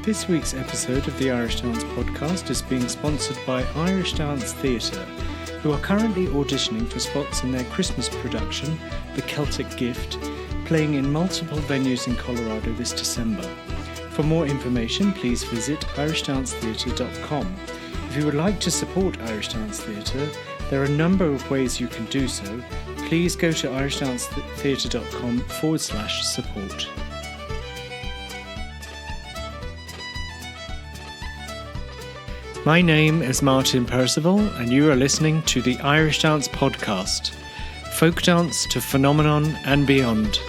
This week's episode of the Irish Dance Podcast is being sponsored by Irish Dance Theatre, who are currently auditioning for spots in their Christmas production, The Celtic Gift, playing in multiple venues in Colorado this December. For more information, please visit irishdancetheatre.com. If you would like to support Irish Dance Theatre, there are a number of ways you can do so. Please go to irishdancetheatre.com/support. My name is Martin Percival, and you are listening to the Irish Dance Podcast, folk dance to phenomenon and beyond.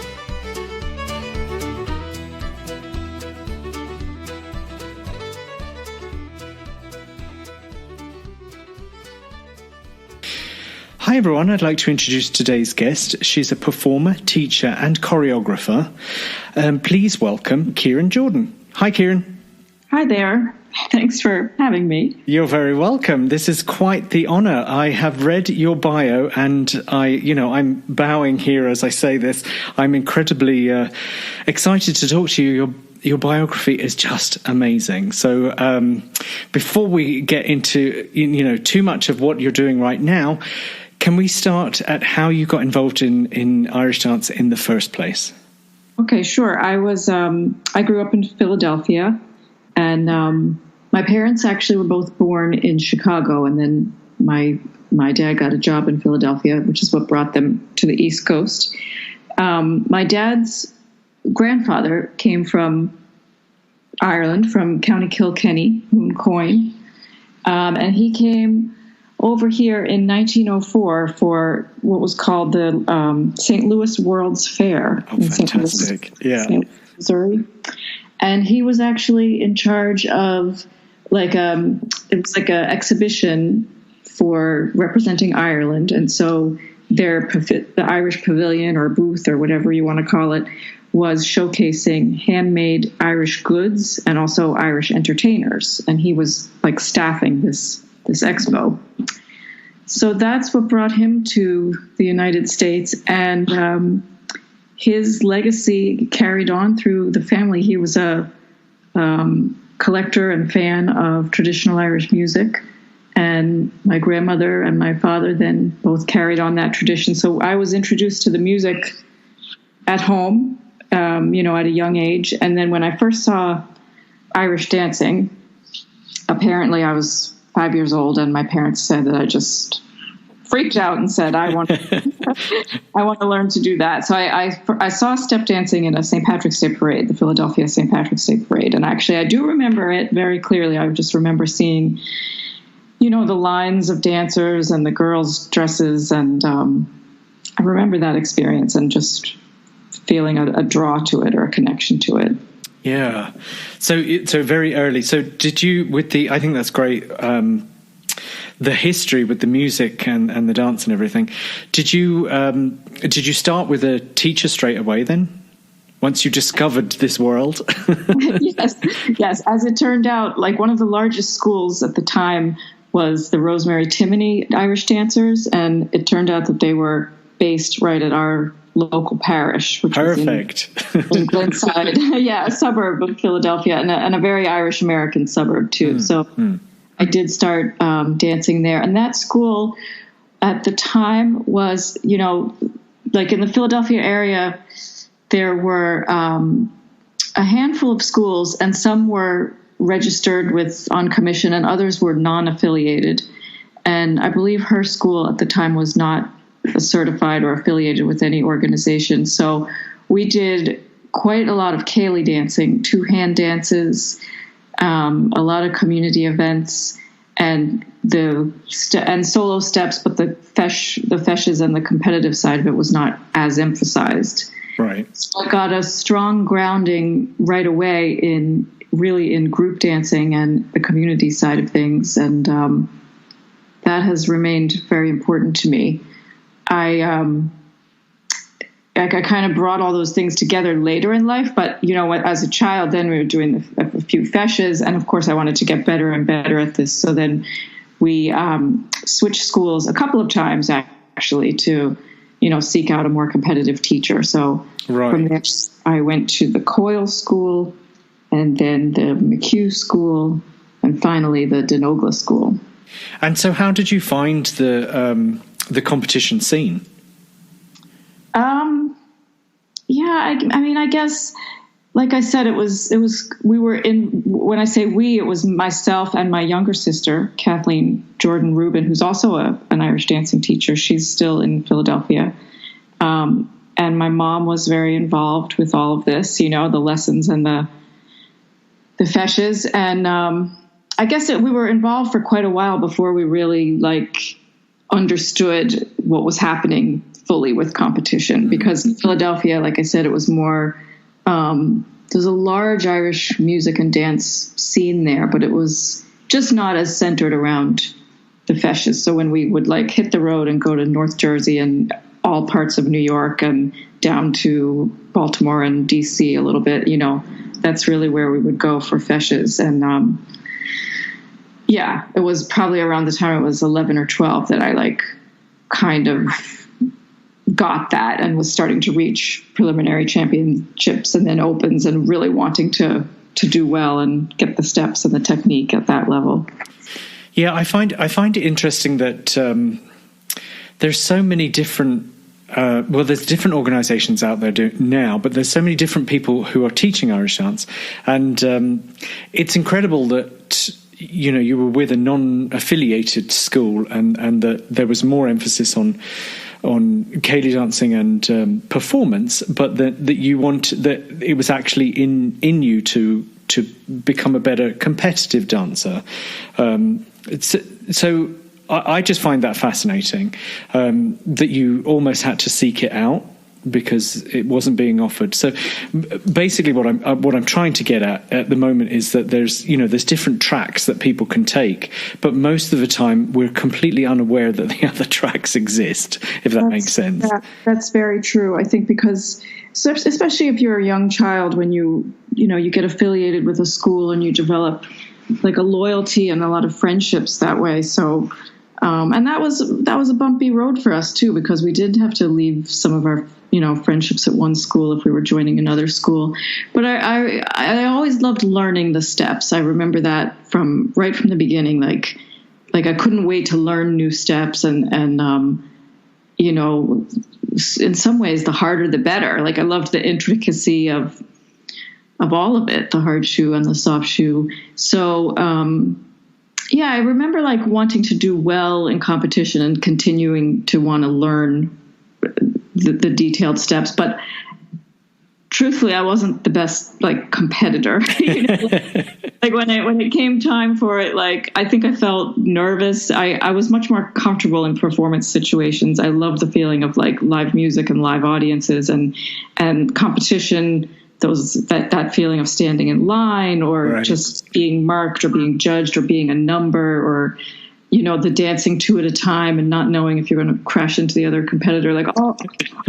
Hi everyone, I'd like to introduce today's guest. She's a performer, teacher and choreographer. Please welcome Kieran Jordan. Hi Kieran. Hi there. Thanks for having me. You're very welcome. This is quite the honour. I have read your bio and I'm bowing here as I say this. I'm incredibly excited to talk to you. Your biography is just amazing. So before we get into too much of what you're doing right now, can we start at how you got involved in Irish dance in the first place? Okay, sure. I grew up in Philadelphia, and my parents actually were both born in Chicago, and then my dad got a job in Philadelphia, which is what brought them to the East Coast. My dad's grandfather came from Ireland, from County Kilkenny, Mooncoin, and he came over here in 1904 for what was called the St. Louis World's Fair in fantastic. St. Louis, Missouri. And he was actually in charge of it was like an exhibition for representing Ireland. And so the Irish pavilion or booth or whatever you want to call it was showcasing handmade Irish goods and also Irish entertainers. And he was like staffing this expo. So that's what brought him to the United States, and his legacy carried on through the family. He was a collector and fan of traditional Irish music, and my grandmother and my father then both carried on that tradition. So I was introduced to the music at home, at a young age. And then when I first saw Irish dancing, apparently I was 5 years old, and my parents said that I just freaked out and said, I want to learn to do that. So I saw step dancing in a St. Patrick's Day parade, the Philadelphia St. Patrick's Day parade. And actually, I do remember it very clearly. I just remember seeing, the lines of dancers and the girls' dresses. And I remember that experience and just feeling a draw to it or a connection to it. Yeah. So very early. So did you, I think that's great, the history with the music and the dance and everything. Did you start with a teacher straight away then, once you discovered this world? Yes. As it turned out, like one of the largest schools at the time was the Rosemary Timony Irish dancers. And it turned out that they were based right at our local parish, which perfect was in Glenside, a suburb of Philadelphia, and a very Irish American suburb too. I did start dancing there, and that school at the time was, like in the Philadelphia area, there were a handful of schools, and some were registered on commission, and others were non-affiliated. And I believe her school at the time was not certified or affiliated with any organization. So we did quite a lot of ceilidh dancing, two-hand dances, a lot of community events, and and solo steps, but the feshes and the competitive side of it was not as emphasized. Right. So I got a strong grounding right away in group dancing and the community side of things, and that has remained very important to me. I kind of brought all those things together later in life, but as a child, then we were doing a few feshes, and of course I wanted to get better and better at this. So then we switched schools a couple of times actually to seek out a more competitive teacher. So right. From there I went to the Coyle School, and then the McHugh School, and finally the Denogla School. And so how did you find the competition scene? Yeah, I mean, I guess, like I said, we were in, when I say we, it was myself and my younger sister, Kathleen Jordan Rubin, who's also an Irish dancing teacher. She's still in Philadelphia. And my mom was very involved with all of this, the lessons and the feshes. And I guess we were involved for quite a while before we really understood what was happening fully with competition, because in Philadelphia, like I said, it was more, there's a large Irish music and dance scene there, but it was just not as centered around the feshes. So when we would hit the road and go to North Jersey and all parts of New York and down to Baltimore and DC a little bit, that's really where we would go for feshes. And it was probably around the time I was 11 or 12 that I kind of got that and was starting to reach preliminary championships and then opens and really wanting to do well and get the steps and the technique at that level. Yeah, I find it interesting that there's so many different there's different organisations out there now, but there's so many different people who are teaching Irish dance, and it's incredible that you were with a non-affiliated school and that there was more emphasis on Ceilidh dancing and performance, but that it was actually in you to become a better competitive dancer. So I just find that fascinating, that you almost had to seek it out because it wasn't being offered. So basically what I'm trying to get at the moment is that there's different tracks that people can take, but most of the time we're completely unaware that the other tracks exist, if that makes sense. Yeah, that's very true. I think because especially if you're a young child, when you get affiliated with a school and you develop a loyalty and a lot of friendships that way. So and that was a bumpy road for us too, because we did have to leave some of our friendships at one school if we were joining another school. But I always loved learning the steps. I remember that right from the beginning. Like I couldn't wait to learn new steps, and in some ways the harder the better. I loved the intricacy of all of it, the hard shoe and the soft shoe. So I remember wanting to do well in competition and continuing to want to learn the detailed steps, but truthfully, I wasn't the best competitor. When it came time for it, I think I felt nervous. I was much more comfortable in performance situations. I loved the feeling of live music and live audiences and competition. That feeling of standing in line or just being marked or being judged or being a number or the dancing two at a time and not knowing if you're going to crash into the other competitor,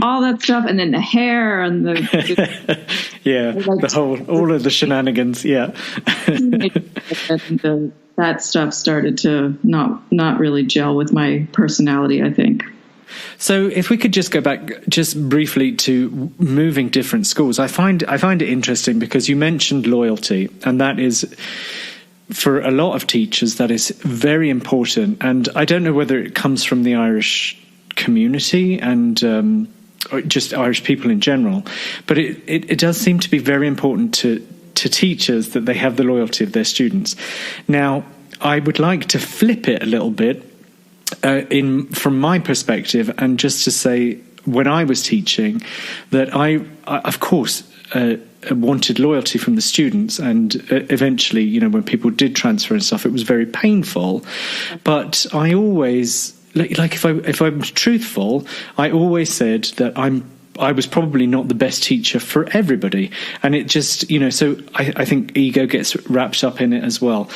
all that stuff. And then the hair and all of the shenanigans. Yeah. And that stuff started to not really gel with my personality, I think. So if we could just go back just briefly to moving different schools, I find it interesting because you mentioned loyalty, and that is, for a lot of teachers, that is very important. And I don't know whether it comes from the Irish community and or just Irish people in general, but it does seem to be very important to teachers that they have the loyalty of their students. Now, I would like to flip it a little bit from my perspective, and just to say, when I was teaching, that I of course wanted loyalty from the students, and eventually, when people did transfer and stuff, it was very painful. But I always, if I'm truthful, I always said that I was probably not the best teacher for everybody, and it just so I think ego gets wrapped up in it as well.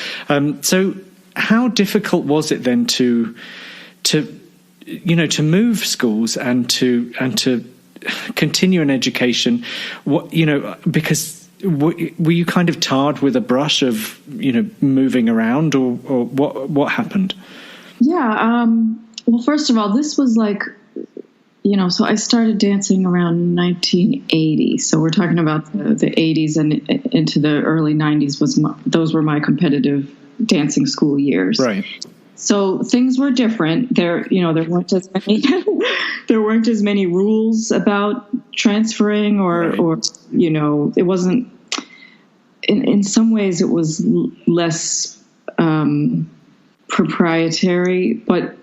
So how difficult was it then to move schools and to continue an education? Because were you kind of tarred with a brush of moving around, or what happened? Yeah. Well, first of all, this was so I started dancing around 1980. So we're talking about the 80s and into the early 90s. Those were my competitive dancing school years. Right. So things were different. There weren't as many there weren't as many rules about transferring, or it wasn't. In some ways, it was less proprietary, but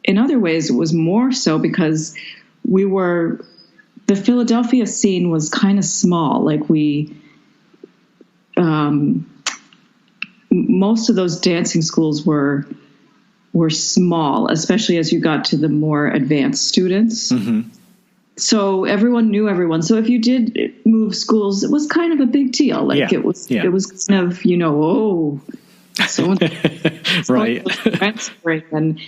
in other ways, it was more so because the Philadelphia scene was kind of small. Like most of those dancing schools were small, especially as you got to the more advanced students. Mm-hmm. So everyone knew everyone. So if you did move schools, it was kind of a big deal. Like it was kind of, so right. transferring.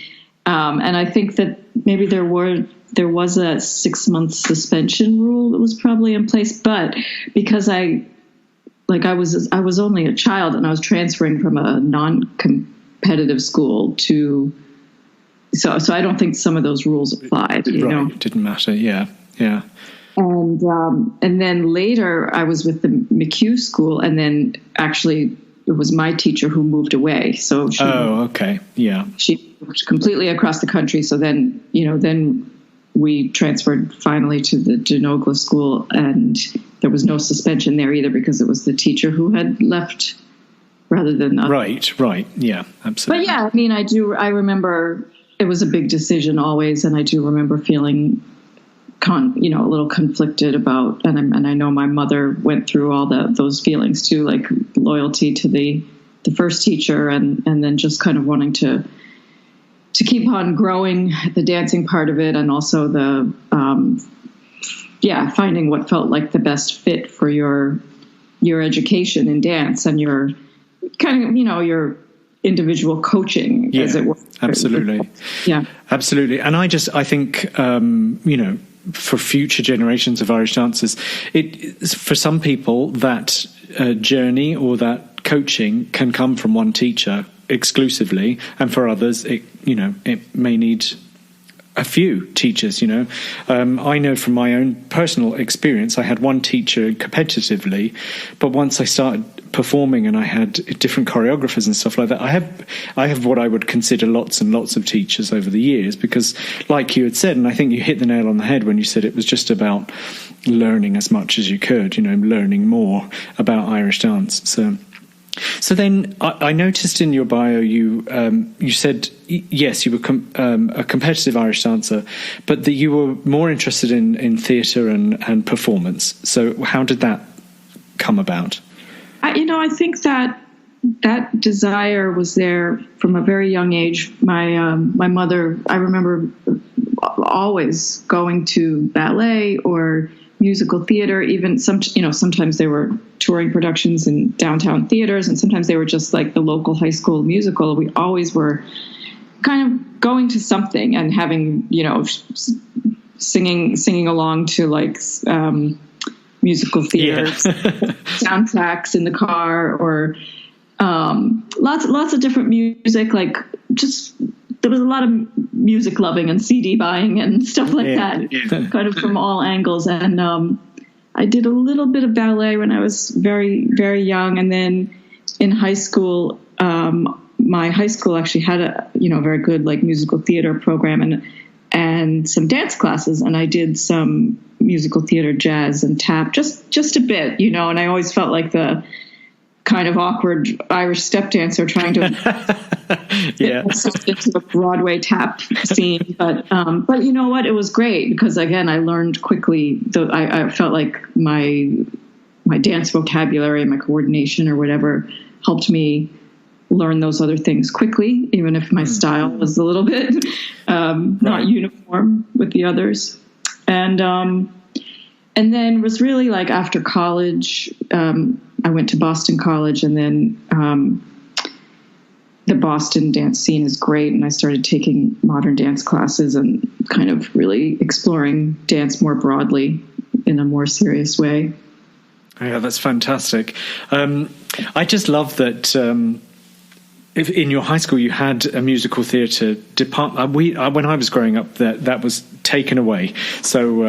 And I think that maybe there was a 6-month suspension rule that was probably in place, but because I was only a child and I was transferring from a non-competitive school to, so I don't think some of those rules applied. It didn't matter. Yeah. And then later I was with the McHugh school, and then actually it was my teacher who moved away. So she moved completely across the country. So then we transferred finally to the Genogla school, and there was no suspension there either because it was the teacher who had left rather than us. Right. Yeah, absolutely. But yeah, I mean, I remember it was a big decision always, and I do remember feeling a little conflicted about, and I know my mother went through all those feelings too, like loyalty to the first teacher, and then just kind of wanting to keep on growing the dancing part of it, and also the finding what felt like the best fit for your education in dance and your kind of your individual coaching, as it were. Absolutely. Yeah, absolutely. And I think for future generations of Irish dancers, for some people that journey or that coaching can come from one teacher exclusively, and for others it may need a few teachers. I know from my own personal experience, I had one teacher competitively, but once I started performing and I had different choreographers and stuff like that, I have what I would consider lots and lots of teachers over the years, because like you had said, and I think you hit the nail on the head when you said it was just about learning as much as you could, learning more about Irish dance. So then I noticed in your bio you said, yes, you were a competitive Irish dancer, but that you were more interested in theatre and performance. So how did that come about? I think that desire was there from a very young age. My mother, I remember always going to ballet or musical theater. Even sometimes they were touring productions in downtown theaters, and sometimes they were just like the local high school musical. We always were kind of going to something and having singing along to like musical theater soundtracks in the car, or lots of different music. Like, just there was a lot of music loving and CD buying and stuff like that, kind of from all angles. And I did a little bit of ballet when I was very, very young, and then in high school, my high school actually had a very good like musical theater program and some dance classes, and I did some musical theater, jazz and tap, just a bit, and I always felt like the kind of awkward Irish step dancer trying to into the Broadway tap scene. But you know what? It was great because, again, I learned quickly. I felt like my dance vocabulary, my coordination or whatever helped me learn those other things quickly, even if my style was a little bit not uniform with the others. And then was really like after college, I went to Boston College, and then the Boston dance scene is great. And I started taking modern dance classes and kind of really exploring dance more broadly in a more serious way. Yeah, that's fantastic. I just love that if in your high school you had a musical theatre department. When I was growing up, that was taken away. So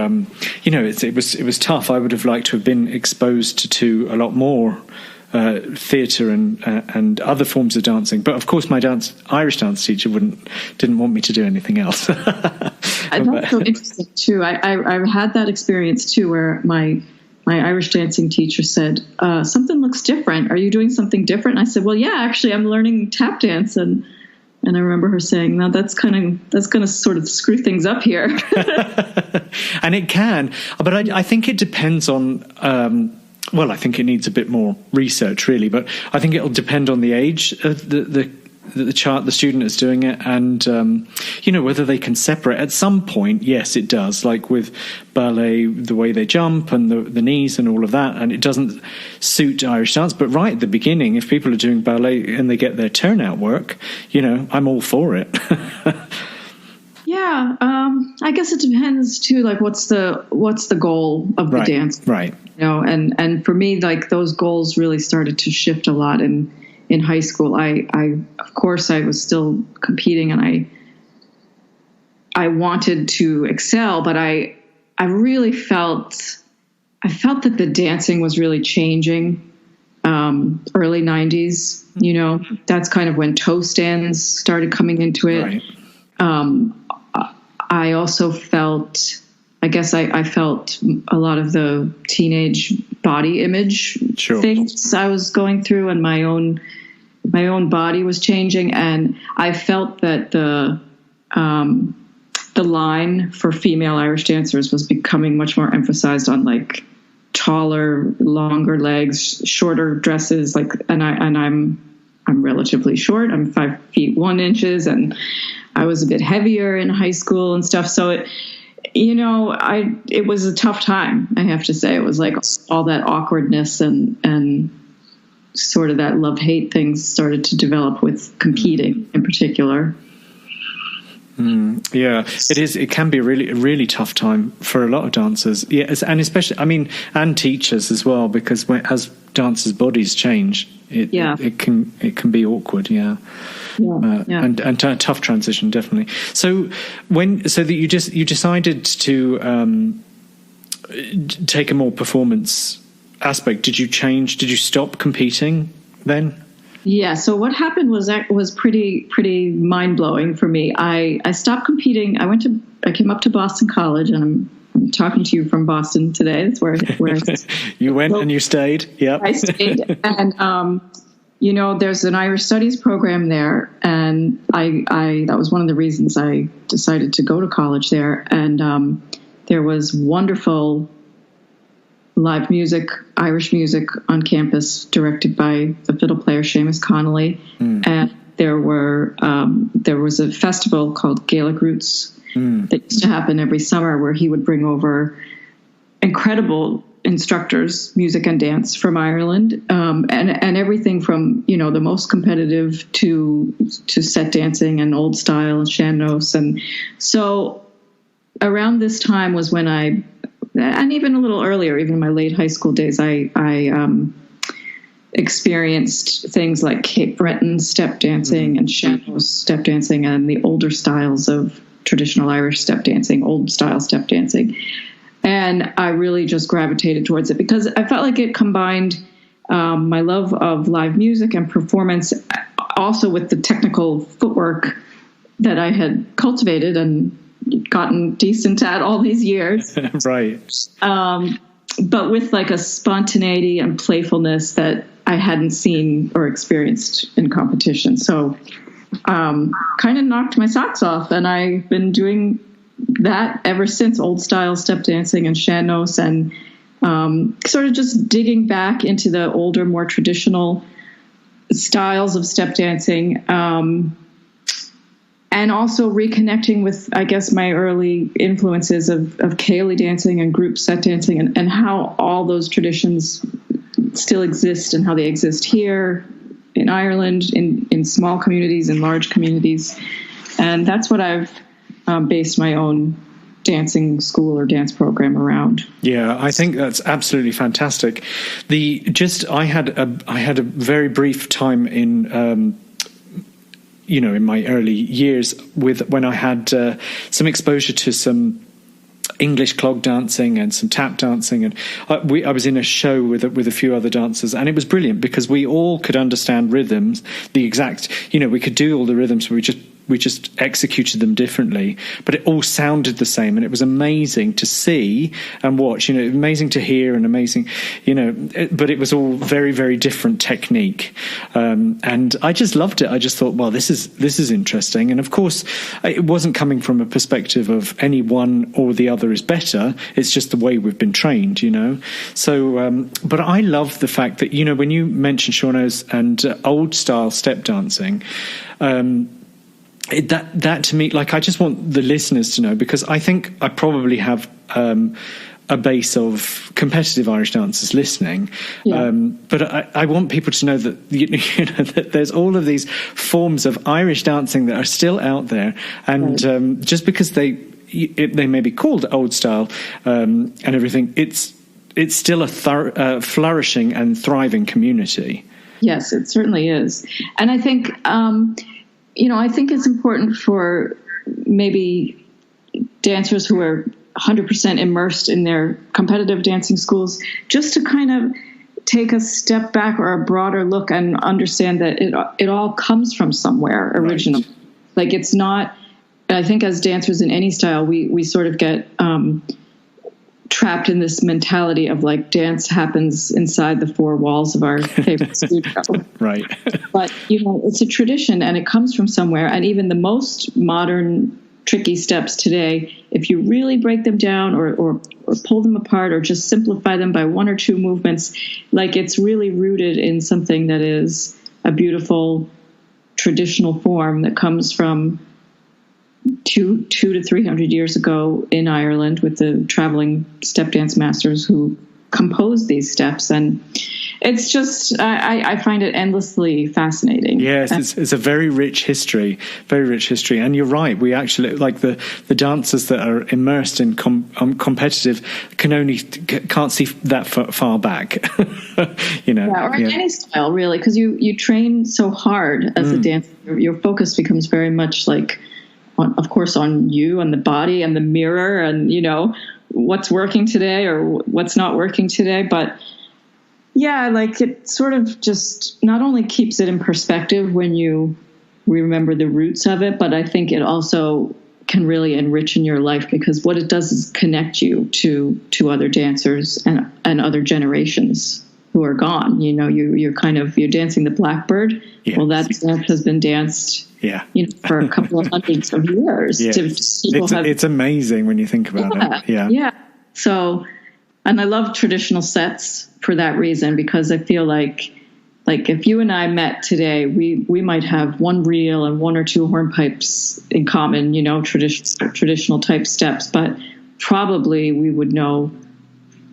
it was tough. I would have liked to have been exposed to a lot more theatre and other forms of dancing, but of course my Irish dance teacher didn't want me to do anything else. That's so interesting too. I had that experience too, where my Irish dancing teacher said, something looks different. Are you doing something different? And I said, well, yeah, actually I'm learning tap dance. And I remember her saying, no, that's going to sort of screw things up here. And it can, but I think it depends on, I think it needs a bit more research, really. But I think it'll depend on the age of the student is doing it, and whether they can separate. At some point, yes, it does. Like with ballet, the way they jump and the knees and all of that, and it doesn't suit Irish dance. But right at the beginning, if people are doing ballet and they get their turnout work, I'm all for it. Yeah, I guess it depends too. Like, what's the goal of the dance? Right. And for me, like, those goals really started to shift a lot in high school. I of course I was still competing, and I wanted to excel, but I really felt that the dancing was really changing. Early 90s, that's kind of when toe stands started coming into it. Right. I also felt, I felt a lot of the teenage body image things I was going through, and my own body was changing, and I felt that the line for female Irish dancers was becoming much more emphasized on like taller, longer legs, shorter dresses, and I'm relatively short. I'm 5 feet 1 inch, and I was a bit heavier in high school and stuff. So it was a tough time, I have to say. It was like all that awkwardness and sort of that love-hate things started to develop with competing in particular. Yeah, it is. It can be a really tough time for a lot of dancers. Yes, and especially, and teachers as well, because as dancers' bodies change, it can be awkward. Yeah. And a tough transition, definitely. So that you decided to take a more performance aspect. Did you stop competing then? Yeah. So what happened was pretty mind blowing for me. I stopped competing. I came up to Boston College, and I'm talking to you from Boston today. That's where you went and you stayed. Yeah, I stayed, and there's an Irish Studies program there, and I that was one of the reasons I decided to go to college there. And there was wonderful live music, Irish music on campus, directed by the fiddle player Seamus Connolly. And there was a festival called Gaelic Roots that used to happen every summer, where he would bring over incredible instructors, music and dance from Ireland, and everything from the most competitive to set dancing and old style and sean-nósand. And so around this time was when and even a little earlier, even in my late high school days, I experienced things like Cape Breton step dancing and sean-nósand step dancing, and the older styles of traditional Irish step dancing, old style step dancing. And I really just gravitated towards it because I felt like it combined my love of live music and performance, also with the technical footwork that I had cultivated and gotten decent at all these years. Right. But with like a spontaneity and playfulness that I hadn't seen or experienced in competition. So kind of knocked my socks off, and I've been doing that ever since, old style step dancing and sean-nósand, and sort of just digging back into the older, more traditional styles of step dancing, and also reconnecting with, I guess, my early influences of Ceilidh dancing and group set dancing, and how all those traditions still exist and how they exist here in Ireland, in small communities and large communities. And that's what I've based my own dancing school or dance program around. Yeah, I think that's absolutely fantastic. I had a very brief time in in my early years when I had some exposure to some English clog dancing and some tap dancing, and I was in a show with a few other dancers, and it was brilliant because we all could understand rhythms, the exact, we could do all the rhythms, we just executed them differently, but it all sounded the same, and it was amazing to see and watch, amazing to hear and amazing, but it was all very, very different technique, and I just loved it. I just thought, well, this is interesting, and of course it wasn't coming from a perspective of any one or the other is better. It's just the way we've been trained, so but I love the fact that when you mention sean-nósand and old style step dancing, that to me, I just want the listeners to know, because I think I probably have a base of competitive Irish dancers listening, but I want people to know that that there's all of these forms of Irish dancing that are still out there, and just because they may be called old style and everything, it's still a flourishing and thriving community. Yes, it certainly is, and I think. I think it's important for maybe dancers who are 100% immersed in their competitive dancing schools just to kind of take a step back or a broader look and understand that it all comes from somewhere originally. Right. It's not, I think as dancers in any style, we sort of get trapped in this mentality of dance happens inside the four walls of our favorite studio. Right. But, it's a tradition and it comes from somewhere. And even the most modern, tricky steps today, if you really break them down or pull them apart or just simplify them by one or two movements, it's really rooted in something that is a beautiful traditional form that comes from 200 to 300 years ago in Ireland with the traveling step dance masters who composed these steps. And it's just, I find it endlessly fascinating. Yes, it's a very rich history. And you're right. We actually, the dancers that are immersed in competitive can't see that far back, in any style, really, because you train so hard as a dancer. Your focus becomes very much of course, on you and the body and the mirror and, what's working today or what's not working today. But yeah, it sort of just not only keeps it in perspective when you remember the roots of it, but I think it also can really enrich in your life, because what it does is connect you to other dancers and other generations who are gone. You're dancing the Blackbird. Yes. Well, that step has been danced for a couple of hundreds of years. Yes. It's amazing when you think about it. Yeah. So, and I love traditional sets for that reason, because I feel like if you and I met today, we might have one reel and one or two hornpipes in common, traditional type steps, but probably we would know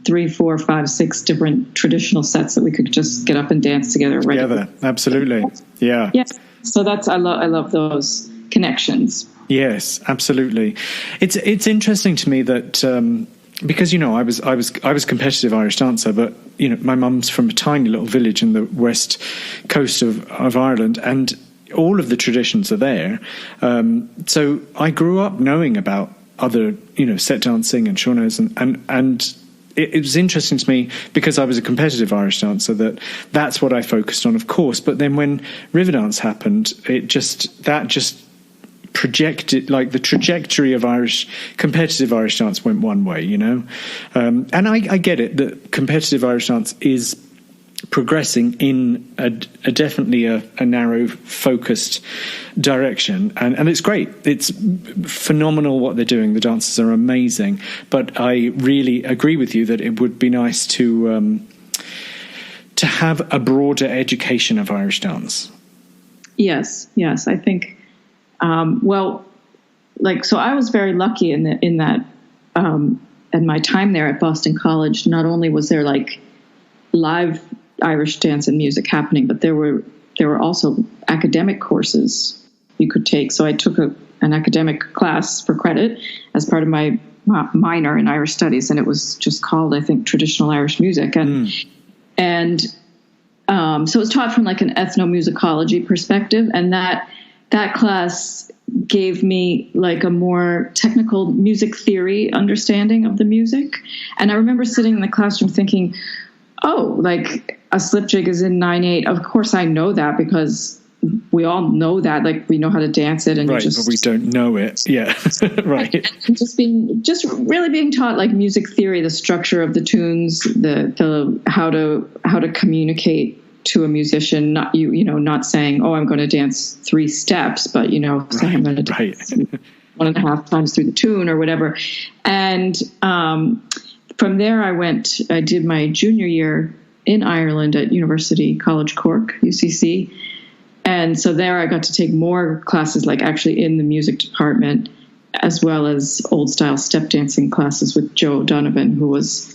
3, 4, 5, 6 different traditional sets that we could just get up and dance together. Together, absolutely. Yeah. Yes. So I love those connections. Yes, absolutely. It's interesting to me that because I was competitive Irish dancer, but my mum's from a tiny little village in the west coast of Ireland, and all of the traditions are there. So I grew up knowing about other set dancing and sean-nósand and it was interesting to me because I was a competitive Irish dancer that's what I focused on, of course. But then when Riverdance happened, that just projected, the trajectory of competitive Irish dance went one way, and I get it that competitive Irish dance is progressing in a definitely a narrow focused direction, and it's great. It's phenomenal what they're doing. The dancers are amazing, but I really agree with you that it would be nice to have a broader education of Irish dance. Yes, I think so I was very lucky in that in my time there at Boston College, not only was there live Irish dance and music happening, but there were also academic courses you could take. So I took an academic class for credit as part of my minor in Irish studies, and it was just called, I think, Traditional Irish Music. And so it was taught from an ethnomusicology perspective, and that that class gave me like a more technical music theory understanding of the music. And I remember sitting in the classroom thinking, oh, like a slip jig is in 9/8. Of course I know that because we all know that, like we know how to dance it, and right, but we don't know it. Yeah. Right. And just really being taught like music theory, the structure of the tunes, the how to communicate to a musician, not saying, oh, I'm going to dance 3 steps, but saying I'm going to dance 1.5 times through the tune or whatever. And from there I did my junior year in Ireland at University College Cork, UCC. And so there I got to take more classes, like actually in the music department, as well as old style step dancing classes with Joe Donovan, who was,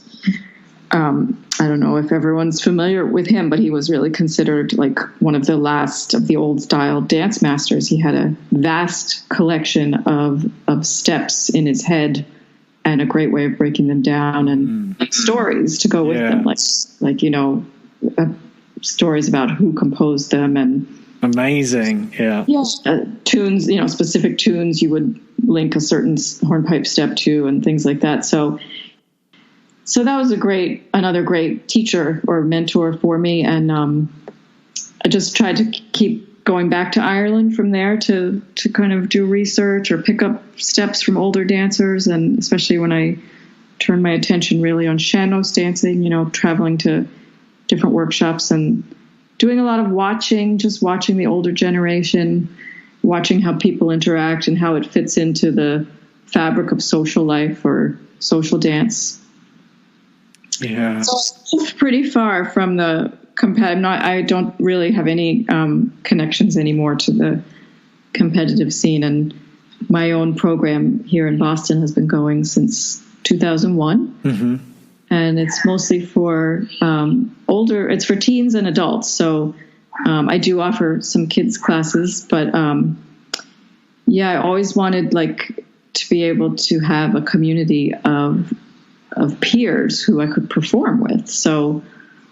I don't know if everyone's familiar with him, but he was really considered like one of the last of the old style dance masters. He had a vast collection of steps in his head and a great way of breaking them down, and like stories to go with them, like stories about who composed them and amazing. Yeah. Tunes, specific tunes you would link a certain hornpipe step to and things like that. So that was another great teacher or mentor for me. And I just tried to keep going back to Ireland from there to kind of do research or pick up steps from older dancers. And especially when I turned my attention really on sean-nósand dancing, traveling to different workshops and doing a lot of watching the older generation, watching how people interact and how it fits into the fabric of social life or social dance. Yeah. So it's pretty far from the competitive. I don't really have any connections anymore to the competitive scene. And my own program here in Boston has been going since 2001. Mm-hmm. And it's mostly for it's for teens and adults. So I do offer some kids classes, but I always wanted like to be able to have a community of peers who I could perform with. So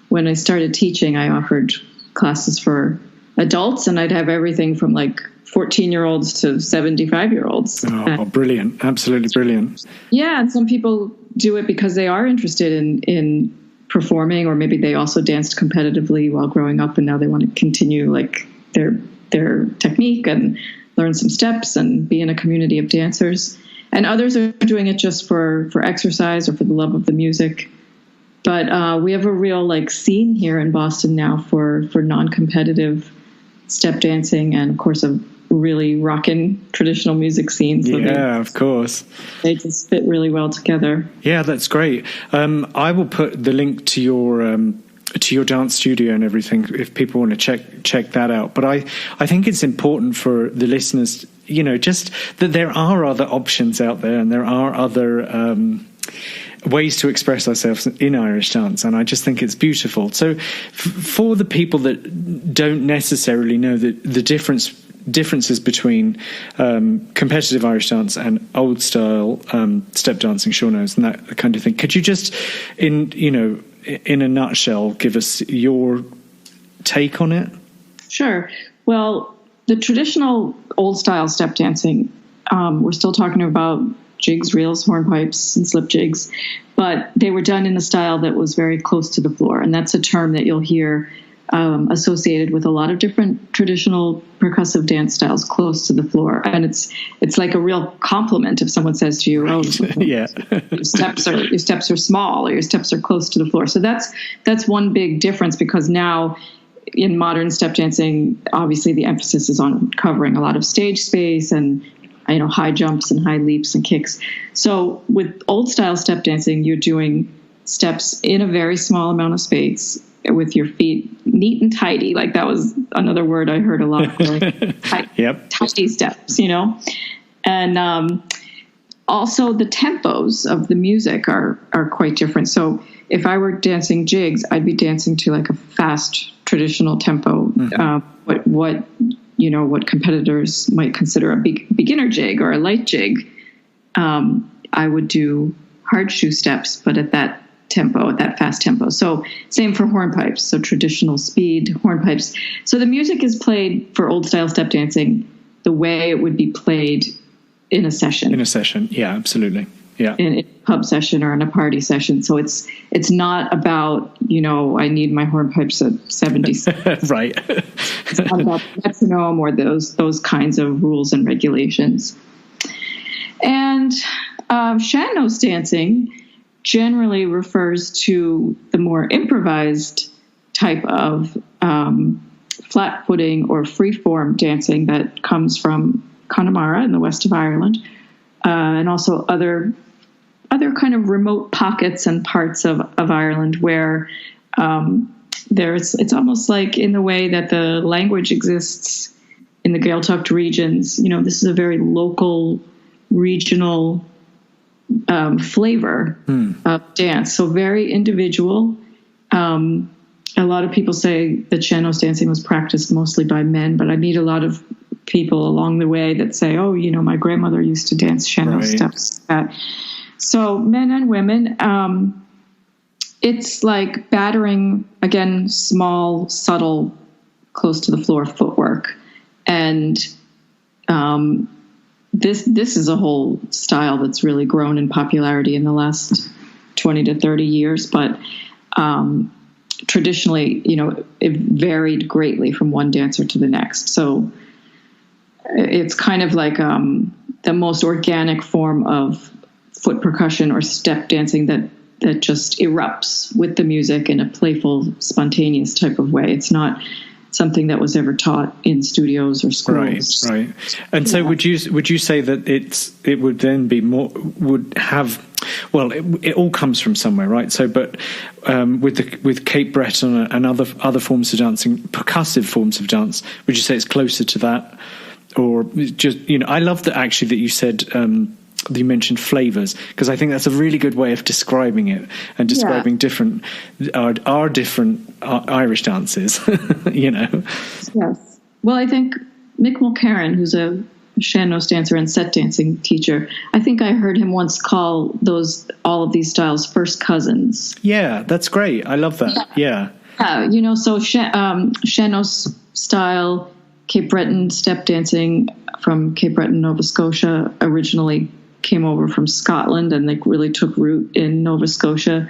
when I started teaching, I offered classes for adults, and I'd have everything from like 14-year-olds to 75-year-olds. Oh, brilliant. Absolutely brilliant. Yeah. And some people do it because they are interested in performing, or maybe they also danced competitively while growing up and now they want to continue like their technique and learn some steps and be in a community of dancers. And others are doing it just for exercise or for the love of the music. But we have a real like scene here in Boston now for non-competitive step dancing, and of course a really rockin' traditional music scene. So of course. They just fit really well together. Yeah, that's great. I will put the link to your dance studio and everything if people want to check that out. But I think it's important for the listeners, just that there are other options out there, and there are other ways to express ourselves in Irish dance, and I just think it's beautiful. So for the people that don't necessarily know the differences between competitive Irish dance and old style step dancing, sean-nósand, and that kind of thing, could you just in a nutshell give us your take on it? Sure. Well, the traditional old style step dancing, we're still talking about jigs, reels, hornpipes, and slip jigs, but they were done in a style that was very close to the floor. And that's a term that you'll hear associated with a lot of different traditional percussive dance styles, close to the floor. And it's like a real compliment if someone says to you, "Oh, yeah, your steps are small, or your steps are close to the floor." So that's one big difference, because now in modern step dancing, obviously the emphasis is on covering a lot of stage space and high jumps and high leaps and kicks. So with old style step dancing, you're doing steps in a very small amount of space with your feet neat and tidy. Like that was another word I heard a lot. Tidy steps, And also the tempos of the music are quite different. So if I were dancing jigs, I'd be dancing to like a fast traditional tempo. Mm-hmm. What competitors might consider a beginner jig or a light jig. I would do hard shoe steps, but at that tempo, at that fast tempo. So same for hornpipes. So traditional speed hornpipes. So the music is played for old style step dancing the way it would be played in a session. In a session, yeah, absolutely. Yeah. In a pub session or in a party session. So it's not about, I need my hornpipes at 70. Right. It's not about metronome or those kinds of rules and regulations. And sean-nós dancing generally refers to the more improvised type of flat footing or free-form dancing that comes from Connemara in the west of Ireland, and also other kind of remote pockets and parts of Ireland where it's almost like in the way that the language exists in the Gaeltacht regions. This is a very local, regional flavor of dance, so very individual. A lot of people say that sean-nós dancing was practiced mostly by men, but I meet a lot of people along the way that say, oh, my grandmother used to dance sean-nós steps. So men and women, it's like battering, again, small, subtle, close to the floor footwork. And this is a whole style that's really grown in popularity in the last 20 to 30 years. But traditionally, it varied greatly from one dancer to the next. So it's kind of like the most organic form of foot percussion or step dancing that just erupts with the music in a playful, spontaneous type of way. It's not something that was ever taught in studios or schools. Right. And so would you say that it would then be more, would have, well, it all comes from somewhere, right? So, but with Cape Breton and other forms of dancing, percussive forms of dance, would you say it's closer to that? Or just, I love that actually that you said, you mentioned flavors, because I think that's a really good way of describing it and describing different Irish dances. Yes. Well, I think Mick Mulcairn, who's a sean-nós dancer and set dancing teacher, I think I heard him once call all of these styles first cousins. Yeah, that's great. I love that. Yeah. So sean-nós style, Cape Breton step dancing from Cape Breton, Nova Scotia, originally came over from Scotland, and they really took root in Nova Scotia.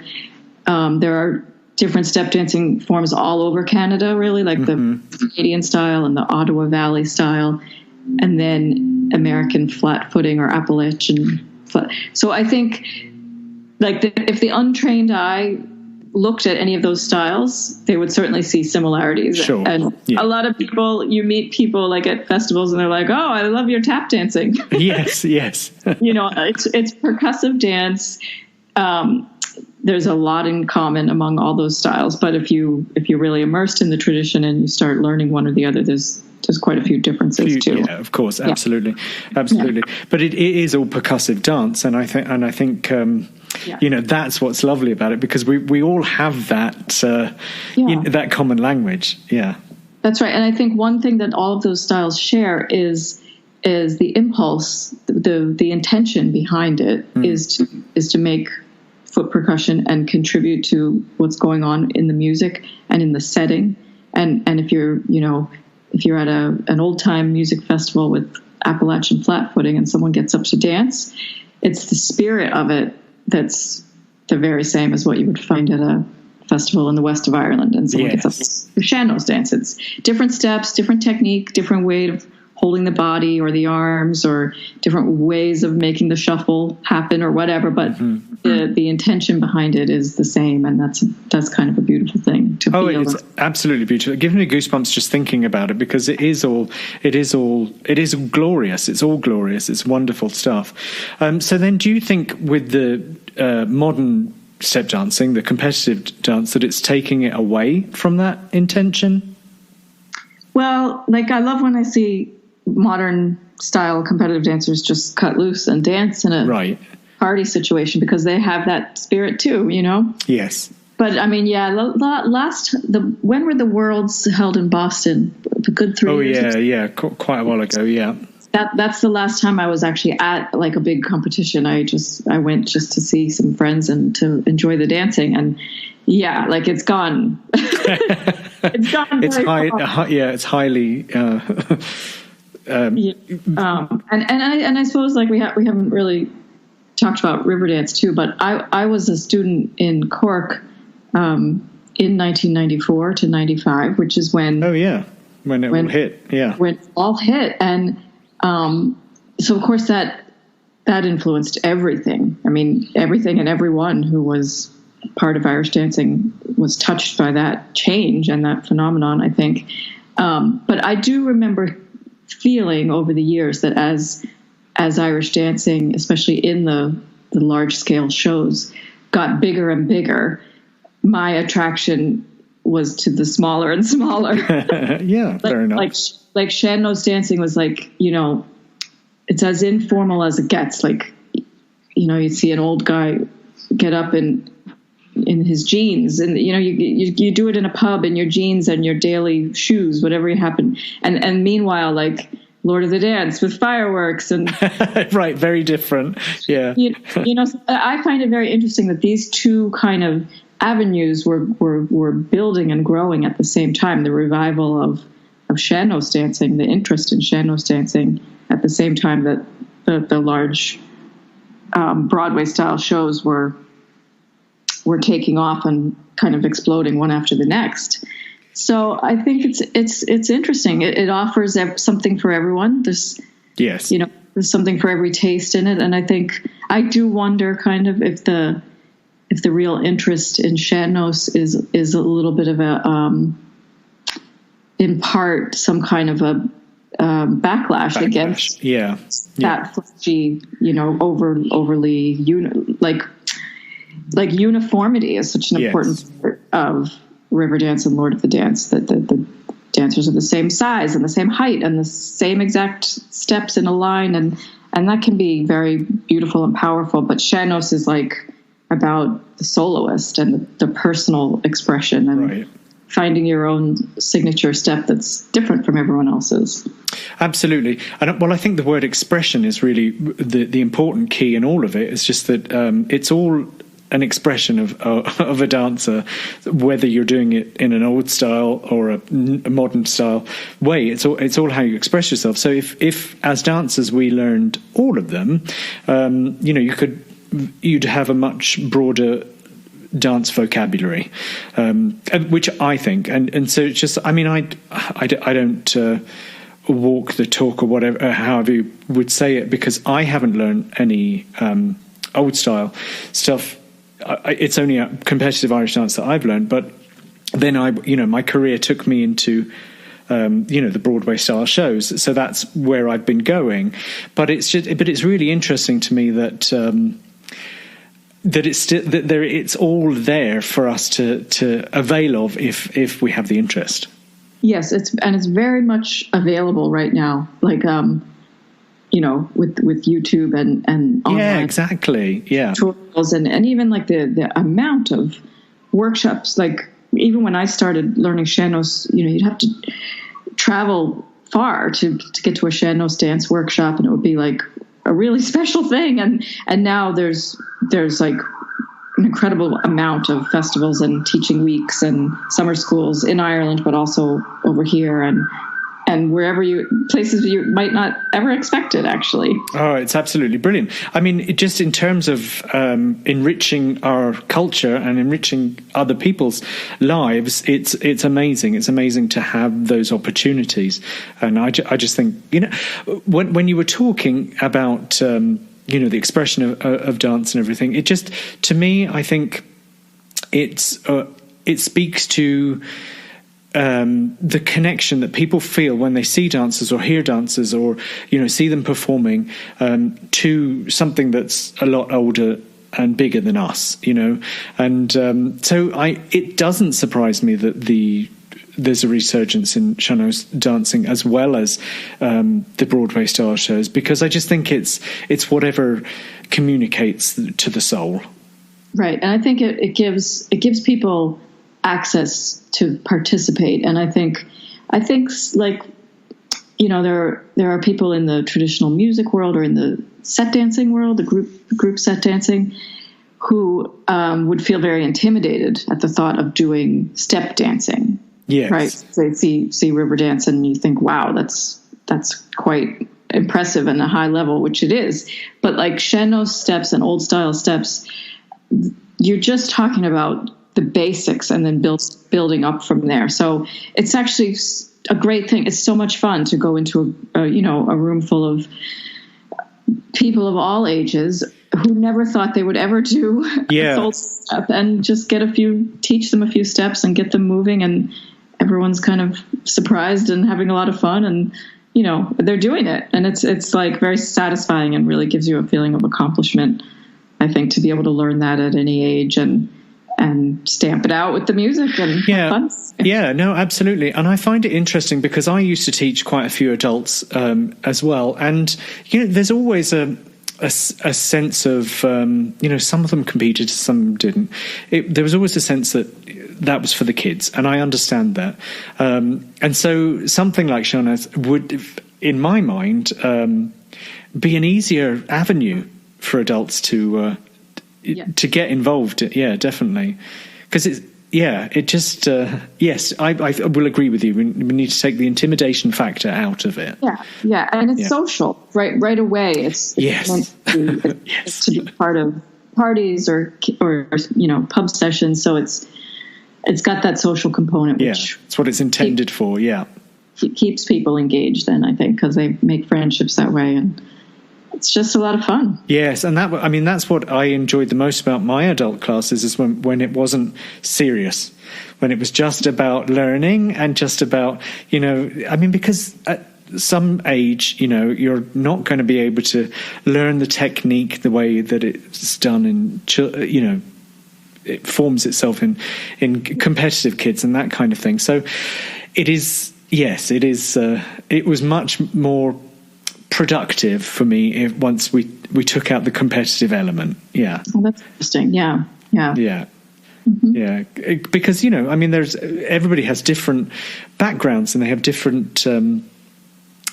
There are different step dancing forms all over Canada, really, like the Canadian style and the Ottawa Valley style, and then American flat footing or Appalachian flat. So I think, if the untrained eye looked at any of those styles, they would certainly see similarities. Sure. And a lot of people, you meet people like at festivals and they're like, oh, I love your tap dancing. Yes. It's percussive dance. There's a lot in common among all those styles, but if you're really immersed in the tradition and you start learning one or the other, there's quite a few differences too. Yeah, of course, absolutely. Yeah. But it is all percussive dance, and I think that's what's lovely about it, because we all have that that common language. Yeah, that's right. And I think one thing that all of those styles share is the impulse, the intention behind it is to make foot percussion and contribute to what's going on in the music and in the setting. And if you're at an old time music festival with Appalachian flat footing and someone gets up to dance, it's the spirit of it that's the very same as what you would find at a festival in the west of Ireland. And someone gets up to sean-nós dance. It's different steps, different technique, different way of holding the body or the arms, or different ways of making the shuffle happen or whatever. But the intention behind it is the same, and that's kind of a beautiful thing to feel. It's absolutely beautiful. It gives me goosebumps just thinking about it, because it is glorious. It's all glorious. It's wonderful stuff. So then, do you think with the modern step dancing, the competitive dance, that it's taking it away from that intention? Well, I love when I see modern style competitive dancers just cut loose and dance in a party situation, because they have that spirit too, Yes. But I mean, when were the Worlds held in Boston? A good 3 years. Oh yeah, quite a while ago. Yeah. That's the last time I was actually at a big competition. I went just to see some friends and to enjoy the dancing, and it's gone. It's gone. It's highly And I suppose like we haven't really talked about Riverdance too, but I was a student in Cork in 1994 to 95, which is when when it all hit, when it all hit, and so of course that influenced everything. I mean, everything and everyone who was part of Irish dancing was touched by that change and that phenomenon, I think. But I do remember feeling over the years that as Irish dancing, especially in the large scale shows, got bigger and bigger, my attraction was to the smaller and smaller. Yeah, fair enough. Like sean-nós dancing was like, it's as informal as it gets. Like, you'd see an old guy get up in his jeans, and you do it in a pub in your jeans and your daily shoes, whatever you happen. And meanwhile, like Lord of the Dance with fireworks and right, very different. Yeah. I find it very interesting that these two kind of avenues were building and growing at the same time. The revival of sean-nós dancing, the interest in sean-nós dancing, at the same time that the large Broadway style shows were taking off and kind of exploding one after the next. So I think it's interesting. It offers something for everyone. There's something for every taste in it, and I think I do wonder kind of if the real interest in sean-nós is a little bit of a in part some kind of a backlash against that fleshy, overly like uniformity is such an important part of Riverdance and Lord of the Dance, that the dancers are the same size and the same height and the same exact steps in a line, and that can be very beautiful and powerful. But sean-nós is like about the soloist and the personal expression and finding your own signature step that's different from everyone else's. Absolutely. I think the word expression is really the important key in all of it. It's just that it's all an expression of a dancer, whether you're doing it in an old style or a modern style way. It's all how you express yourself. So if as dancers we learned all of them, you'd have a much broader dance vocabulary, which I think, and so it's just, I mean, I don't walk the talk or whatever, however you would say it, because I haven't learned any old style stuff. It's only a competitive Irish dance that I've learned, but then my career took me into the Broadway style shows, so that's where I've been going. But it's really interesting to me that it's all there for us to avail of if we have the interest. Yes, it's very much available right now. Like with YouTube and online. Yeah, exactly. Yeah. Tutorials and even like the amount of workshops. Like even when I started learning sean-nós, you'd have to travel far to get to a sean-nós dance workshop, and it would be like a really special thing. And now there's like an incredible amount of festivals and teaching weeks and summer schools in Ireland, but also over here and wherever places you might not ever expect it, actually. Oh, it's absolutely brilliant. I mean, just in terms of enriching our culture and enriching other people's lives, it's amazing. It's amazing to have those opportunities. And I just think, when you were talking about, the expression of dance and everything, it just, to me, I think it speaks to the connection that people feel when they see dancers or hear dancers or see them performing to something that's a lot older and bigger than us, and so it doesn't surprise me that there's a resurgence in sean-nós dancing as well as the Broadway style shows, because I just think it's whatever communicates to the soul. Right, and I think it gives people access to participate, and I think like there are people in the traditional music world or in the set dancing world, the group set dancing, who would feel very intimidated at the thought of doing step dancing. Yes. Right. So you see Riverdance and you think, wow, that's quite quite impressive and a high level, which it is. But like sean-nós steps and old style steps, you're just talking about the basics and then building up from there. So it's actually a great thing. It's so much fun to go into a room full of people of all ages who never thought they would ever do a full step, and just teach them a few steps and get them moving, and everyone's kind of surprised and having a lot of fun, and they're doing it, and it's like very satisfying and really gives you a feeling of accomplishment, I think, to be able to learn that at any age and stamp it out with the music and have fun. Yeah, no, absolutely. And I find it interesting because I used to teach quite a few adults as well. And, there's always a sense of, some of them competed, some didn't. There was always a sense that was for the kids. And I understand that. And so something like sean-nós would, in my mind, be an easier avenue for adults to get involved. Yeah, definitely. Because yes, I will agree with you. We need to take the intimidation factor out of it. Yeah, and it's social, right away. It's meant to be part of parties or pub sessions. So it's got that social component. Which it's what it's intended for. Yeah, keeps people engaged. Then I think because they make friendships that way, and it's just a lot of fun. Yes, and that's what I enjoyed the most about my adult classes, is when it wasn't serious, when it was just about learning and just about, because at some age, you're not going to be able to learn the technique the way that it's done in, it forms itself in competitive kids and that kind of thing. So it is, it was much more productive for me once we took out the competitive element. That's interesting. Because everybody has different backgrounds and they have different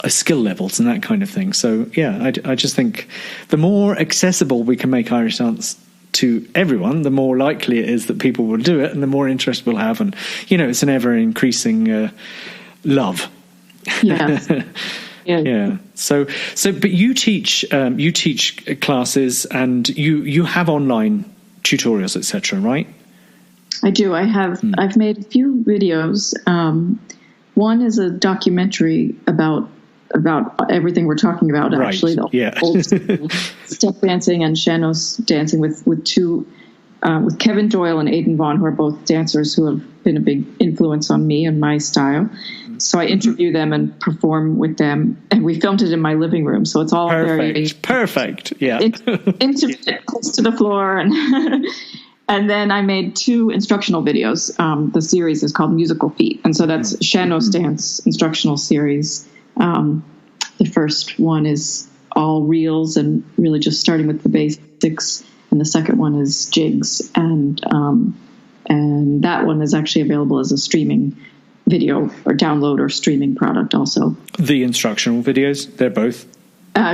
skill levels and that kind of thing. So I just think the more accessible we can make Irish dance to everyone, the more likely it is that people will do it and the more interest we'll have, and it's an ever increasing love. Yeah. So, but you teach classes and you have online tutorials, etc., right? I do. I've made a few videos. One is a documentary about everything we're talking about. Right. Actually, the old step dancing and sean-nós dancing with Kevin Doyle and Aidan Vaughan, who are both dancers who have been a big influence on me and my style. So I interview them and perform with them, and we filmed it in my living room. So it's all perfect. Yeah, intimate, close to the floor, and then I made 2 instructional videos. The series is called Musical Feet, and so that's sean-nós dance instructional series. The first one is all reels and really just starting with the basics, and the second one is jigs, and that one is actually available as a streaming video or download or streaming product also. The instructional videos, they're both?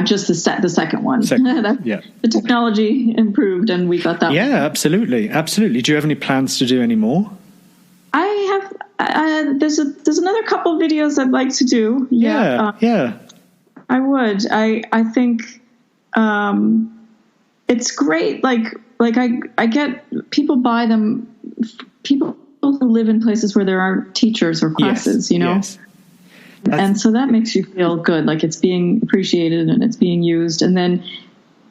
Just the second one. The technology improved and we got that one. Yeah, absolutely. Do you have any plans to do any more? I have. There's another couple videos I'd like to do. I would. I think it's great. Like I get people buy them. People who live in places where there are teachers or classes, Yes. And so that makes you feel good, like it's being appreciated and it's being used. And then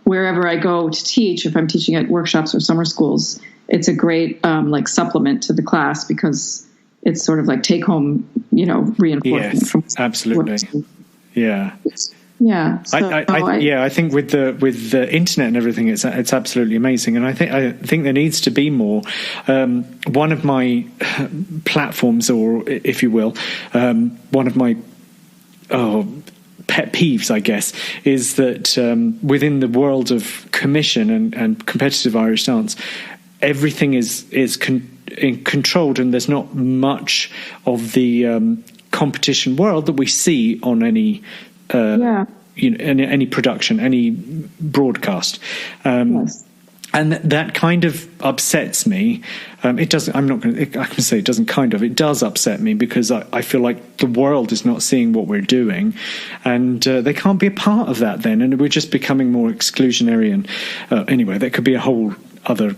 wherever I go to teach, if I'm teaching at workshops or summer schools, it's a great supplement to the class because it's sort of like take home, reinforcement. Yes, absolutely. Yeah. Yeah. So, I think with the internet and everything, it's absolutely amazing. And I think there needs to be more. One of my platforms, or if you will, one of my pet peeves, I guess, is that within the world of commission and competitive Irish dance, everything is controlled, and there's not much of the competition world that we see on any. Any production, any broadcast. Yes. And that kind of upsets me. It doesn't. I'm not going to. I can say it doesn't. Kind of. It does upset me because I feel like the world is not seeing what we're doing, and they can't be a part of that. Then, and we're just becoming more exclusionary. And anyway, that could be a whole other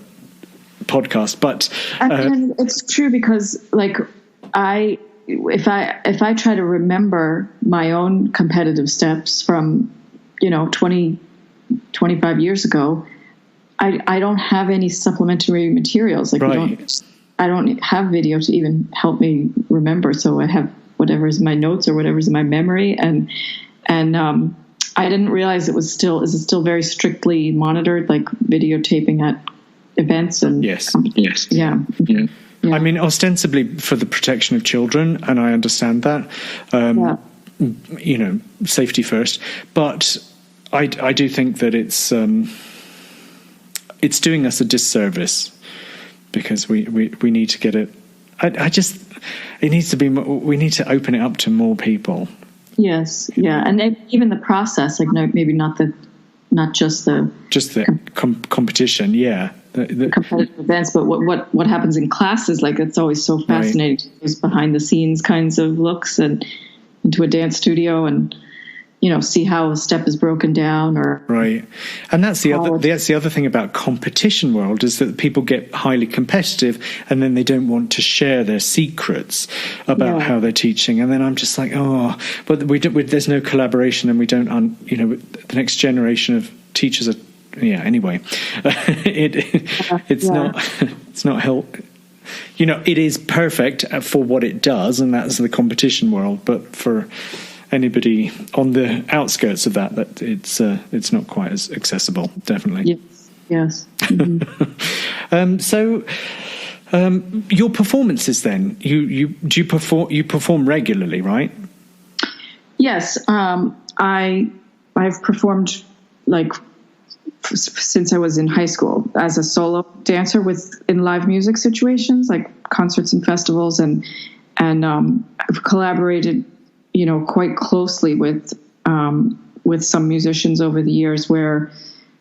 podcast. But and it's true because, like, if I try to remember my own competitive steps from 20, 25 years ago. I don't have any supplementary materials. Like right. I don't have video to even help me remember. So I have whatever's in my notes or whatever's in my memory. And I didn't realize is it still very strictly monitored, like videotaping at events and yes. Yeah. Yeah. I mean, ostensibly for the protection of children, and I understand that. Safety first, but I do think that it's doing us a disservice because we need to get it. It needs to be. We need to open it up to more people. Yes, yeah, and even the process, like maybe not just the competition. Yeah, the competitive events, but what happens in classes. Like it's always so fascinating. Right. Those behind the scenes kinds of looks and into a dance studio and. See how a step is broken down or right. And that's the other thing about competition world is that people get highly competitive and then they don't want to share their secrets about how they're teaching. And then I'm just like, but there's no collaboration and we don't, the next generation of teachers are, anyway, it's not help. It is perfect for what it does. And that's the competition world. But for anybody on the outskirts of that it's not quite as accessible, definitely. Yes. Mm-hmm. So your performances then, you perform regularly, right? Yes. I've performed like since I was in high school as a solo dancer in live music situations like concerts and festivals, and I've collaborated quite closely with some musicians over the years where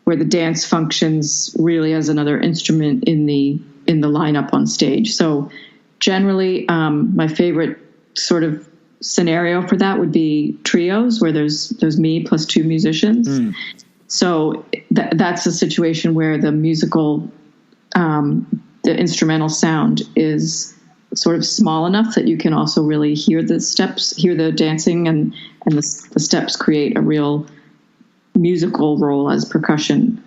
the dance functions really as another instrument in the lineup on stage. So generally, my favorite sort of scenario for that would be trios where there's me plus two musicians. Mm. So that's a situation where the musical, the instrumental sound is sort of small enough that you can also really hear the steps, hear the dancing, and the steps create a real musical role as percussion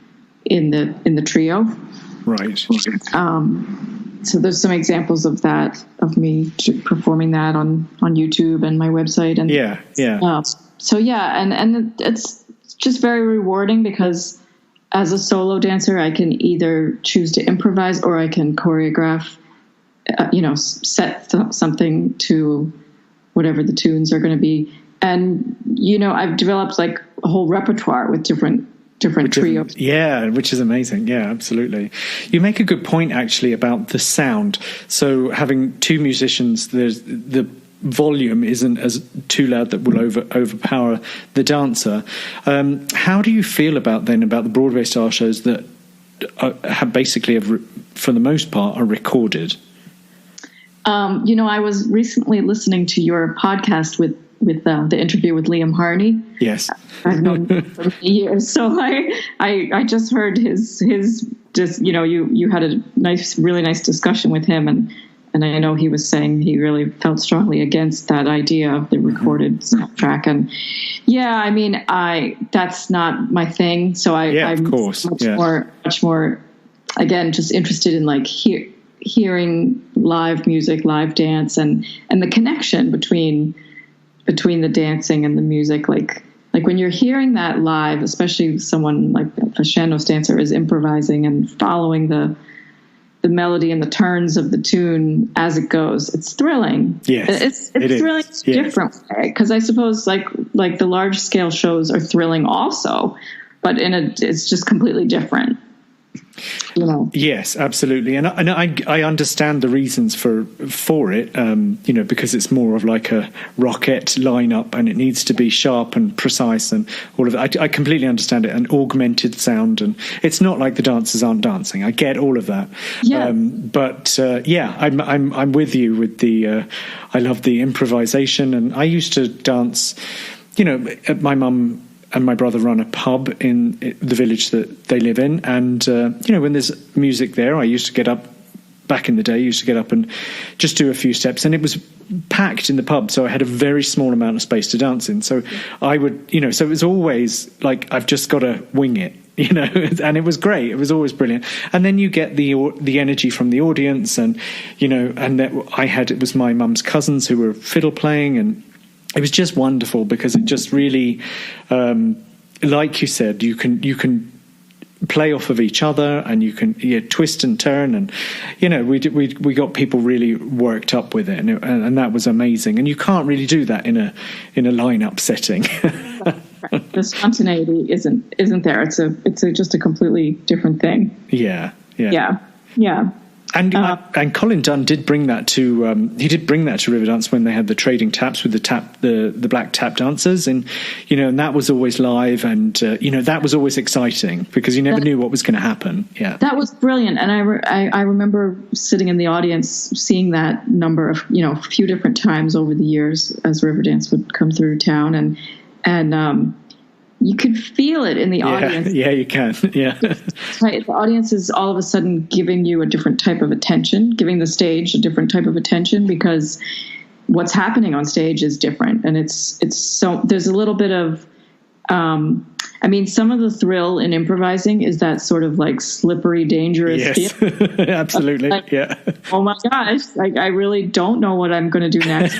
in the trio. Right. So there's some examples of that, of me performing that on YouTube and my website. And and it's just very rewarding because as a solo dancer, I can either choose to improvise or I can choreograph. Set something to whatever the tunes are going to be. And, I've developed like a whole repertoire with different trios. Yeah, which is amazing. Yeah, absolutely. You make a good point actually about the sound. So having two musicians, the volume isn't as too loud that will overpower the dancer. How do you feel about the Broadway style shows that have basically, for the most part, are recorded? I was recently listening to your podcast with the interview with Liam Harney. Yes, I've known him for many years, so I just heard his just you had a really nice discussion with him, and I know he was saying he really felt strongly against that idea of the recorded soundtrack, and that's not my thing. So I'm of course, much more again just interested in like hearing live music, live dance, and the connection between the dancing and the music. Like when you're hearing that live, especially someone like a sean-nósand dancer is improvising and following the melody and the turns of the tune as it goes, it's thrilling. Yes, it's thrilling different way, because I suppose like the large scale shows are thrilling also, but it's just completely different. you know. Yes, absolutely, and I understand the reasons for it. You know, because it's more of like a rocket lineup, and it needs to be sharp and precise, and all of that. I completely understand it, and augmented sound, and it's not like the dancers aren't dancing. I get all of that. Yeah. I'm with you with the. I love the improvisation, and I used to dance. You know, my mum and my brother run a pub in the village that they live in, and you know, when there's music there, I used to get up. Back in the day, I used to get up and just do a few steps, and it was packed in the pub, so I had a very small amount of space to dance in. So I would, you know, so it was always like I've just got to wing it, you know, and it was great. It was always brilliant. And then you get the energy from the audience, and you know, and that it was my mum's cousins who were fiddle playing, and it was just wonderful because it just really, like you said, you can play off of each other, and you can twist and turn, and you know, we got people really worked up with it, and that was amazing. And you can't really do that in a lineup setting. Right. The spontaneity isn't there. It's just a completely different thing. Yeah. And Colin Dunn did bring that to Riverdance when they had the trading taps with the black tap dancers, and you know, and that was always live, and you know, that was always exciting because you never knew what was going to happen. Yeah, that was brilliant, and I remember sitting in the audience seeing that number of, you know, a few different times over the years as Riverdance would come through town, and you could feel it in the audience. Yeah, you can. Yeah. The audience is all of a sudden giving you a different type of attention, giving the stage a different type of attention, because what's happening on stage is different. And it's so there's a little bit of, I mean, some of the thrill in improvising is that sort of like slippery, dangerous feel. Absolutely. Like, yeah. Oh my gosh. Like, I really don't know what I'm going to do next.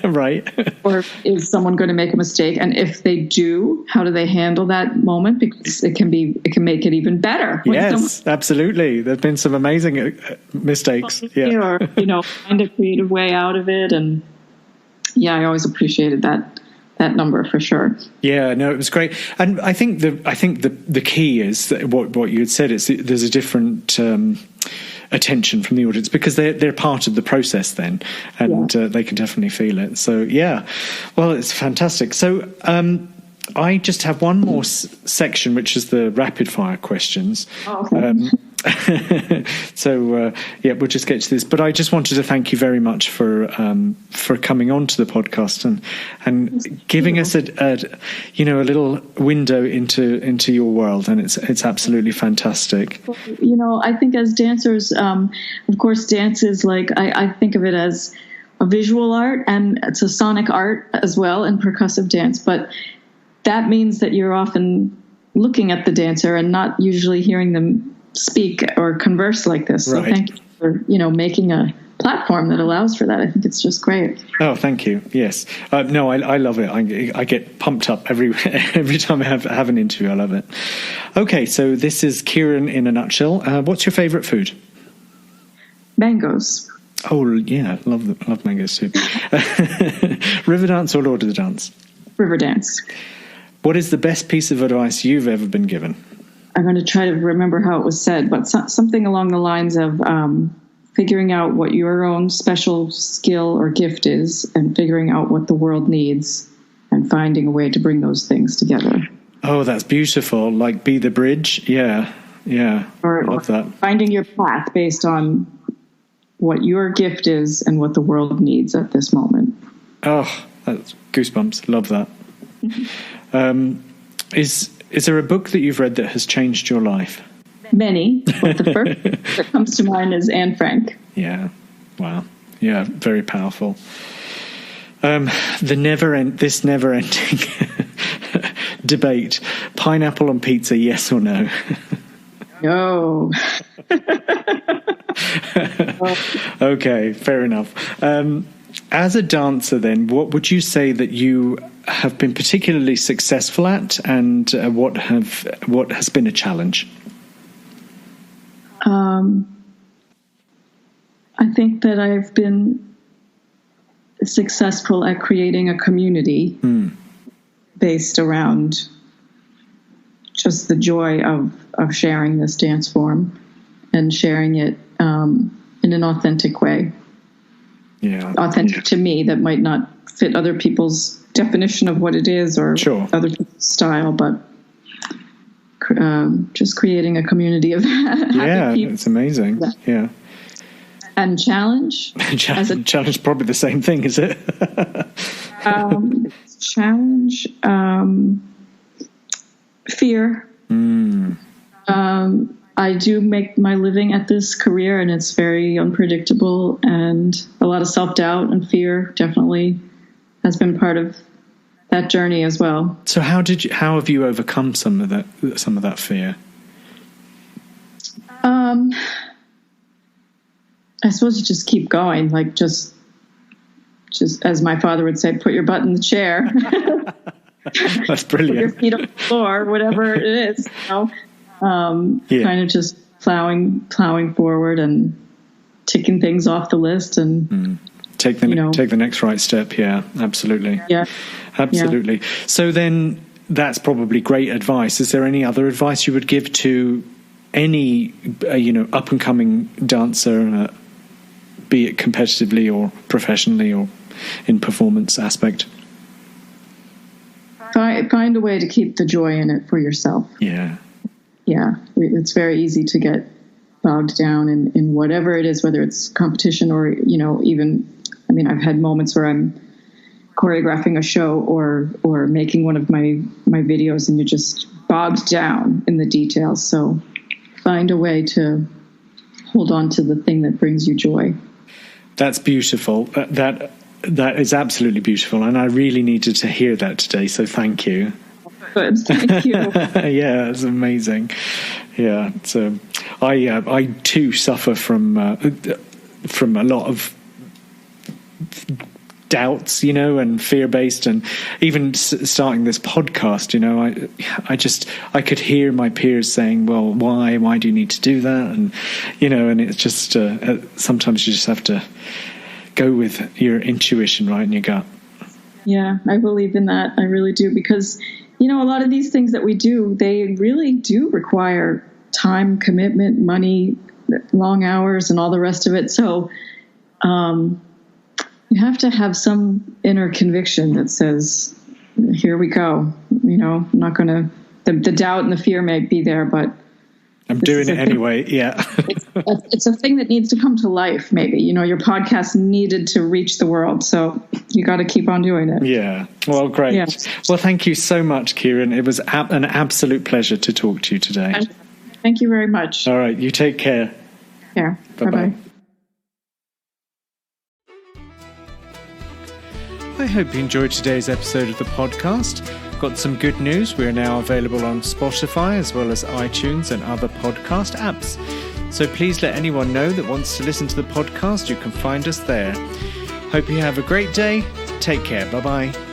Right. Or is someone going to make a mistake? And if they do, how do they handle that moment? Because it can make it even better. Yes, absolutely. There've been some amazing mistakes. Yeah. Or, you know, find a creative way out of it. And yeah, I always appreciated that number for sure. Yeah, no, it was great. And I think the key is that what you had said is there's a different attention from the audience because they're part of the process then, and they can definitely feel it. So yeah, well, it's fantastic. So I just have one more section, which is the rapid fire questions. Oh, okay. So we'll just get to this. But I just wanted to thank you very much for coming on to the podcast and giving us a little window into your world, and it's absolutely fantastic. You know, I think as dancers, of course, dance is like I think of it as a visual art, and it's a sonic art as well, and percussive dance. But that means that you're often looking at the dancer and not usually hearing them speak or converse like this. So right. Thank you for, making a platform that allows for that. I think it's just great. Oh, thank you. Yes. No, I love it. I get pumped up every time I have an interview. I love it. Okay, so this is Kieran in a nutshell. What's your favourite food? Mangoes. Oh, yeah. Love mangoes too. Riverdance or Lord of the Dance? Riverdance. What is the best piece of advice you've ever been given? I'm going to try to remember how it was said, but something along the lines of figuring out what your own special skill or gift is and figuring out what the world needs and finding a way to bring those things together. Oh, that's beautiful. Like be the bridge. Yeah. Or love that. Finding your path based on what your gift is and what the world needs at this moment. Oh, that's goosebumps. Love that. Is there a book that you've read that has changed your life? Many, but the first that comes to mind is Anne Frank. Yeah. Wow. Yeah, very powerful. This never-ending debate: pineapple on pizza, yes or no? No. Okay, fair enough. As a dancer, then, what would you say that you have been particularly successful at, and what has been a challenge? I think that I've been successful at creating a community based around just the joy of sharing this dance form, and sharing it in an authentic way. Yeah. Authentic to me, that might not fit other people's definition of what it is or other people's style, but just creating a community of happy people. It's amazing. Yeah. And challenge. Challenge, probably the same thing, is it? Challenge, fear. I do make my living at this career, and it's very unpredictable, and a lot of self-doubt and fear definitely has been part of that journey as well. So how have you overcome some of that fear? I suppose you just keep going, like just as my father would say, put your butt in the chair. That's brilliant. Put your feet on the floor, whatever it is, kind of just plowing forward and ticking things off the list and take the next right step. Yeah, absolutely. Yeah, absolutely. Yeah. So then that's probably great advice. Is there any other advice you would give to any up and coming dancer, be it competitively or professionally or in performance aspect? Find a way to keep the joy in it for yourself. Yeah. Yeah. It's very easy to get bogged down in whatever it is, whether it's competition or, even, I've had moments where I'm choreographing a show or making one of my videos, and you're just bogged down in the details. So find a way to hold on to the thing that brings you joy. That's beautiful. That is absolutely beautiful, and I really needed to hear that today, so thank you. Good, thank you. Yeah, it's amazing. Yeah, so I too suffer from a lot of doubts, and fear-based, and even starting this podcast, I could hear my peers saying, well, why do you need to do that? And, and it's just, sometimes you just have to go with your intuition, right, in your gut. Yeah, I believe in that. I really do, because, a lot of these things that we do, they really do require time, commitment, money, long hours, and all the rest of it. So, you have to have some inner conviction that says, here we go. I'm not going to, the doubt and the fear may be there, but I'm doing it anyway. Yeah. It's a thing that needs to come to life. Maybe, your podcast needed to reach the world. So you got to keep on doing it. Yeah. Well, great. Yeah. Well, thank you so much, Kieran. It was an absolute pleasure to talk to you today. Thank you very much. All right. You take care. Yeah. Bye-bye. I hope you enjoyed today's episode of the podcast. Got some good news. We're now available on Spotify as well as iTunes and other podcast apps. So please let anyone know that wants to listen to the podcast. You can find us there. Hope you have a great day. Take care. Bye-bye.